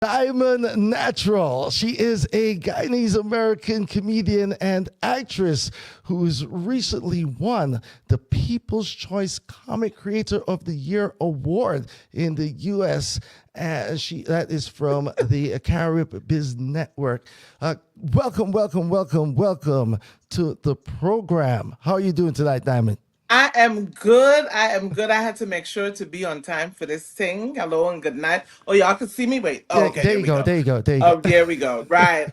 Diamond Natural. She is a Guyanese American comedian and actress who's recently won the People's Choice Comic Creator of the Year award in the U.S. That is from the Carib Biz Network. Welcome to the program. How are you doing tonight, Diamond? I am good. I am good. I had to make sure to be on time for this thing. Hello and good night. Oh, y'all can see me. Wait. Oh, Yeah, okay. there There you we go. go. There you go. There you go. Oh, there we go. Right.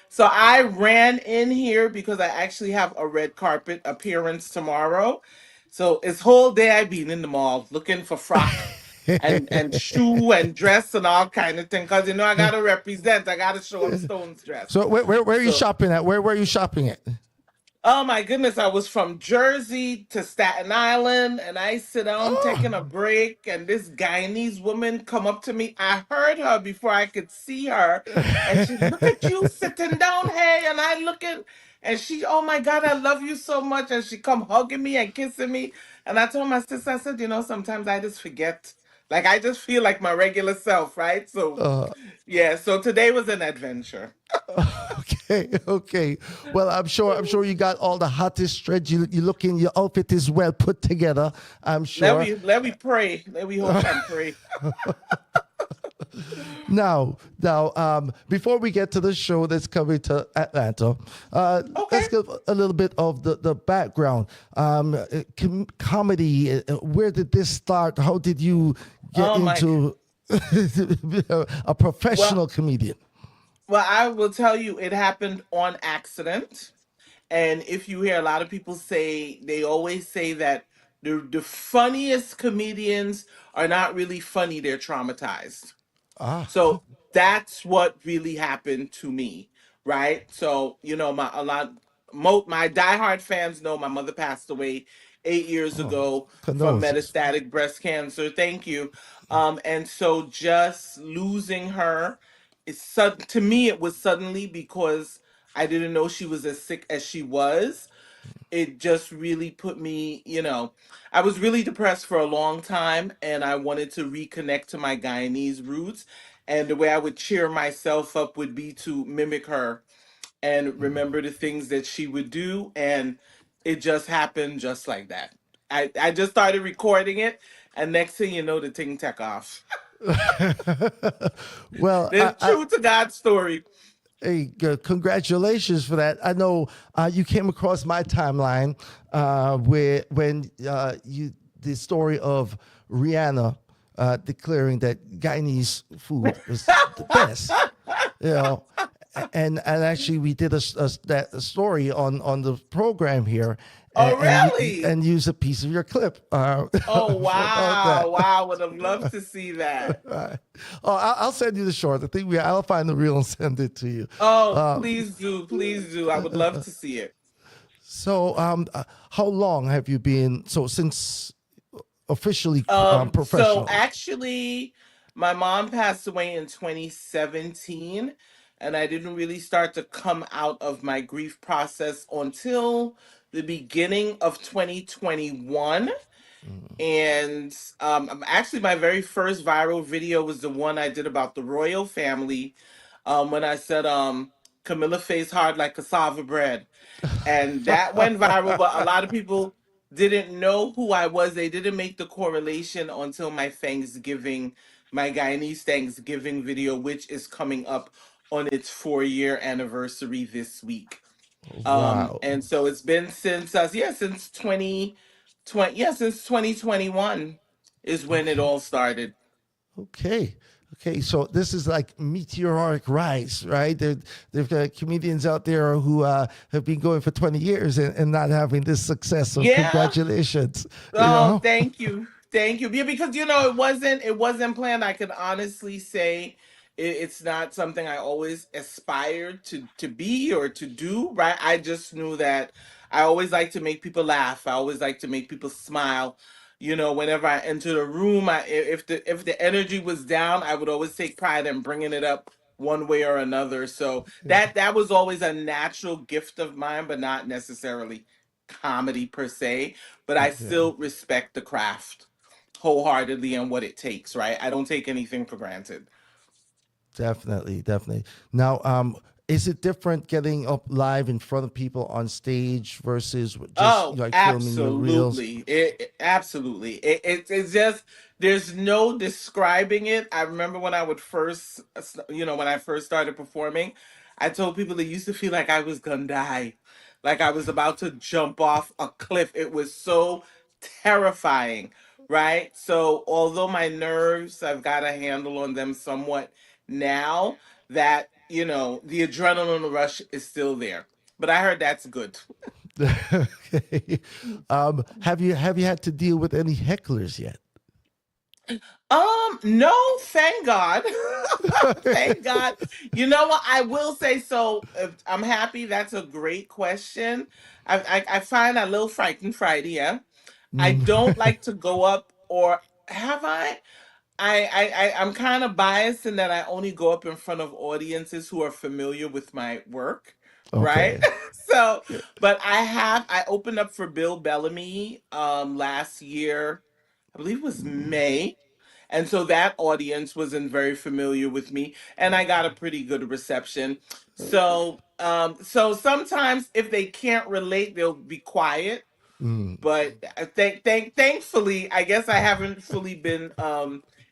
So I ran in here because I actually have a red carpet appearance tomorrow. So it's whole day I've been in the mall looking for frock and shoe and dress and all kind of thing. Cause I gotta represent. I gotta show up Stone's dress. So where are you So shopping at? Where are you shopping at? oh my goodness, I was from Jersey to Staten Island and I sit down Oh, taking a break and this Guyanese woman come up to me. I heard her before I could see her and she look at you sitting down, hey, and I look at and she, oh my God, I love you so much. And she come hugging me and kissing me. And I told my sister, I said, sometimes I just forget. Like I just feel like my regular self, right? So uh, yeah, so today was an adventure. okay. Well, I'm sure you got all the hottest threads. You looking, your outfit is well put together. I'm Let sure. me let me pray. Let me hope and pray. Now, before we get to the show that's coming to Atlanta, let's Okay. give a little bit of the background. Comedy. Where did this start? How did you get Oh my. into a Well, professional comedian? well, I will tell you, it happened on accident. And if you hear a lot of people say, they always say that the funniest comedians are not really funny; they're traumatized. Ah, So that's what really happened to me, right? So my a lot my diehard fans know my mother passed away 8 years oh, ago from condolences. metastatic breast cancer. Thank you. And so just losing her, to me it was suddenly because I didn't know she was as sick as she was. It just really put me, I was really depressed for a long time and I wanted to reconnect to my Guyanese roots. And the way I would cheer myself up would be to mimic her and remember the things that she would do. And it just happened just like that. I just started recording it, and next thing you know, the thing took off. Well, The true to God story. hey, congratulations for that. I know you came across my timeline where when you the story of Rihanna declaring that Guyanese food was the best. You know, and actually we did a story on the program here, Oh, and really? and use a piece of your clip Oh, about wow. that. Wow. Would have loved to see that. Right. Oh, I'll send you the short. I think I'll find the reel and send it to you. Oh, Uh, please do. Please do. I would love to see it. how long have you been? So since officially So professional. actually, my mom passed away in 2017, and I didn't really start to come out of my grief process until the beginning of 2021. Mm. And actually, my very first viral video was the one I did about the royal family, when I said, Camilla face hard like cassava bread. And that went viral, but a lot of people didn't know who I was. They didn't make the correlation until my Guyanese Thanksgiving video, which is coming up on its 4 year anniversary this week. Wow. And so it's been since since 2020, since 2021 is when it Okay. all started. Okay. Okay. So this is like meteoric rise, right? There've got comedians out there who have been going for 20 years and not having this success. So Yeah. congratulations. You Oh, know. thank you. Thank you. Yeah, because it wasn't planned. I can honestly say it's not something I always aspired to be or to do, right? I just knew that I always like to make people laugh. I always like to make people smile. Whenever I enter the room, if the energy was down, I would always take pride in bringing it up one way or another. So that was always a natural gift of mine, but not necessarily comedy per se, but I Yeah. still respect the craft wholeheartedly and what it takes, right? I don't take anything for granted. Definitely, definitely. Now, is it different getting up live in front of people on stage versus just Oh, like filming your reels? absolutely. Absolutely. It's just there's no describing it. I remember when I would first, when I first started performing, I told people it used to feel like I was gonna die, like I was about to jump off a cliff. It was so terrifying, right? So although my nerves, I've got a handle on them somewhat now, that the adrenaline rush is still there. But I heard that's good. Okay. Have you had to deal with any hecklers yet? No, thank God. Thank God. You know what? I will say so. I'm happy. That's a great question. I find a little frightened Friday. Yeah, I Mm. don't like to go up, or have I? I'm kind of biased in that I only go up in front of audiences who are familiar with my work, right? Okay. So, but I opened up for Bill Bellamy last year. I believe it was May. And so that audience wasn't very familiar with me, and I got a pretty good reception. So sometimes if they can't relate, they'll be quiet. Mm. But thankfully, I guess I haven't fully been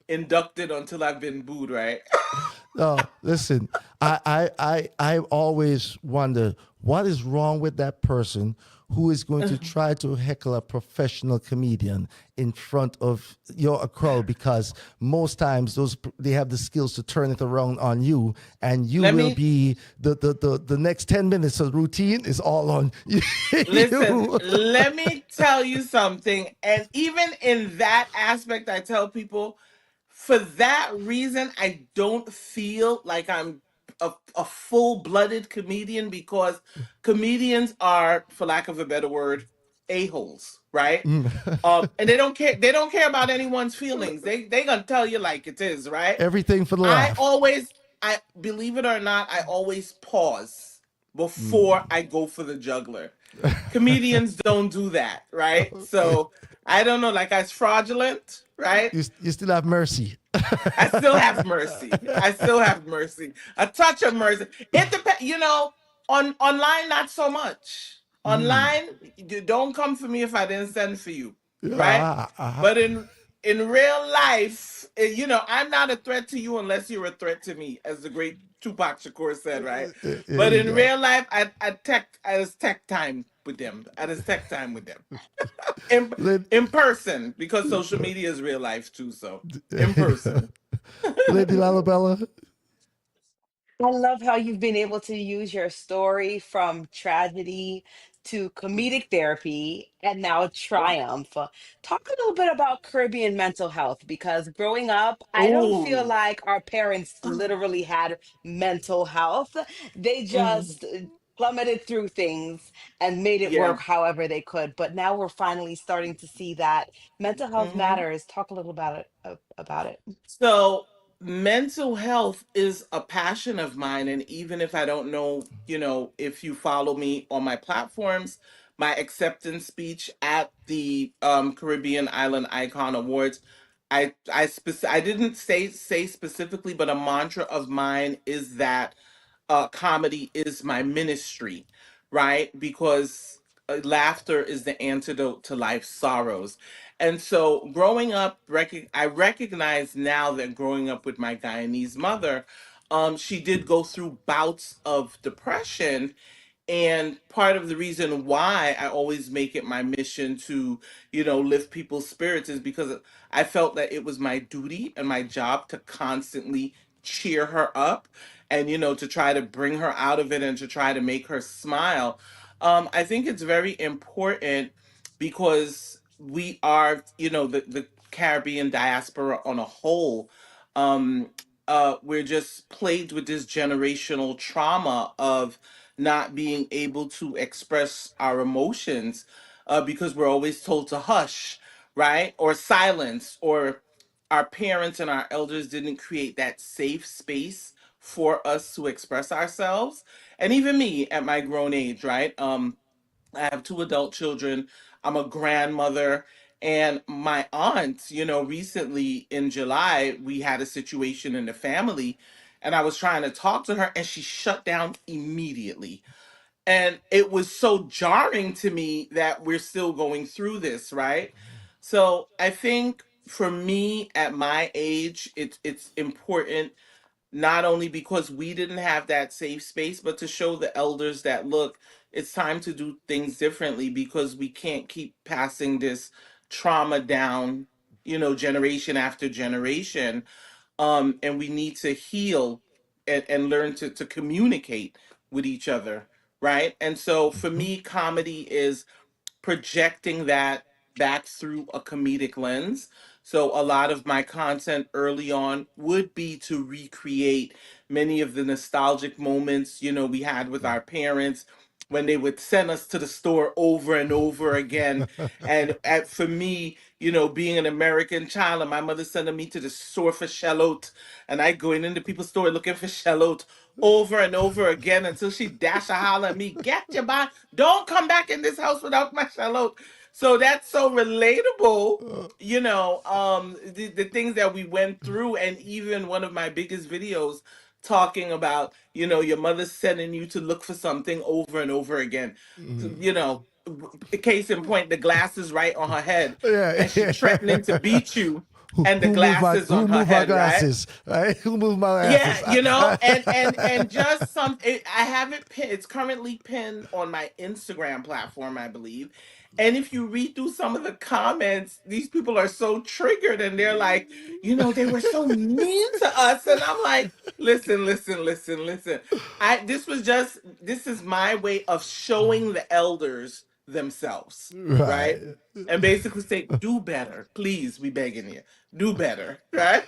inducted until I've been booed, right? No, listen, I always wonder what is wrong with that person who is going to try to heckle a professional comedian in front of a crowd, because most times they have the skills to turn it around on you, and you Let will me be the next 10 minutes of routine is all on Listen, you. let me tell you something. And even in that aspect, I tell people for that reason, I don't feel like I'm a full blooded comedian, because comedians are, for lack of a better word, a-holes, right? And they don't care about anyone's feelings. They gonna tell you like it is, right? Everything for the I laugh. always, I believe it or not, I always pause before I go for the juggler. Comedians don't do that, right? So I don't know, like, it's fraudulent, right? You still have mercy. I still have mercy. I still have mercy. A touch of mercy. It depends, on online, not so much. Online, you don't come for me if I didn't send for you, right? Ah, But in real life, I'm not a threat to you unless you're a threat to me, as the great Tupac Shakur said, right? there But you in go. real life, I was tech time with them. I was tech time with them. In Lid- in person, because social media is real life too. So in person. Lady Lalabella. I love how you've been able to use your story from tragedy to comedic therapy and now triumph. Talk a little bit about Caribbean mental health, because growing up, I don't feel Oh. like our parents literally had mental health. They Mhm. just plummeted through things and made it Yeah. work however they could. But now we're finally starting to see that mental health hmm matters. Talk a little about it about it. So mental health is a passion of mine, and even if I don't know, if you follow me on my platforms, my acceptance speech at the Caribbean Island Icon Awards, I didn't say specifically, but a mantra of mine is that comedy is my ministry, right? Because laughter is the antidote to life's sorrows. And so growing up, I recognize now that growing up with my Guyanese mother, she did go through bouts of depression, and part of the reason why I always make it my mission to, lift people's spirits is because I felt that it was my duty and my job to constantly cheer her up, and, to try to bring her out of it and to try to make her smile. I think it's very important because we are, the Caribbean diaspora on a whole. Um, we're just plagued with this generational trauma of not being able to express our emotions, because we're always told to hush, right? Or silence, or our parents and our elders didn't create that safe space for us to express ourselves. And even me at my grown age, right? I have two adult children. I'm a grandmother. And my aunt, recently in July, we had a situation in the family. and I was trying to talk to her, and she shut down immediately. And it was so jarring to me that we're still going through this, right? So I think for me at my age, it's important, not only because we didn't have that safe space, but to show the elders that, look, it's time to do things differently, because we can't keep passing this trauma down, generation after generation. And we need to heal, and learn to communicate with each other, right? And so for Mhm. me, comedy is projecting that back through a comedic lens. So a lot of my content early on would be to recreate many of the nostalgic moments, we had with our parents when they would send us to the store over and over again. And for me, being an American child, and my mother sending me to the store for shallot, and I going into people's store looking for shallot over and over again until she dash a holler at me, get your body, don't come back in this house without my shallot. So that's so relatable, the things that we went through. And even one of my biggest videos talking about, your mother sending you to look for something over and over again. So, Mhm. case in point, the glass is right on her head, Yeah, and she threatening to yeah. beat you, and the Who moved glass my is on her head, right? glasses? Right? Who moved my Yeah, glasses? and just I have it pinned. It's currently pinned on my Instagram platform, I believe. And if you read through some of the comments, these people are so triggered, and they're like, they were so mean to us. And I'm like, listen, listen, listen, listen. This is my way of showing the elders themselves, right? Right. And basically say, do better. Please, we begging you. Do better, right?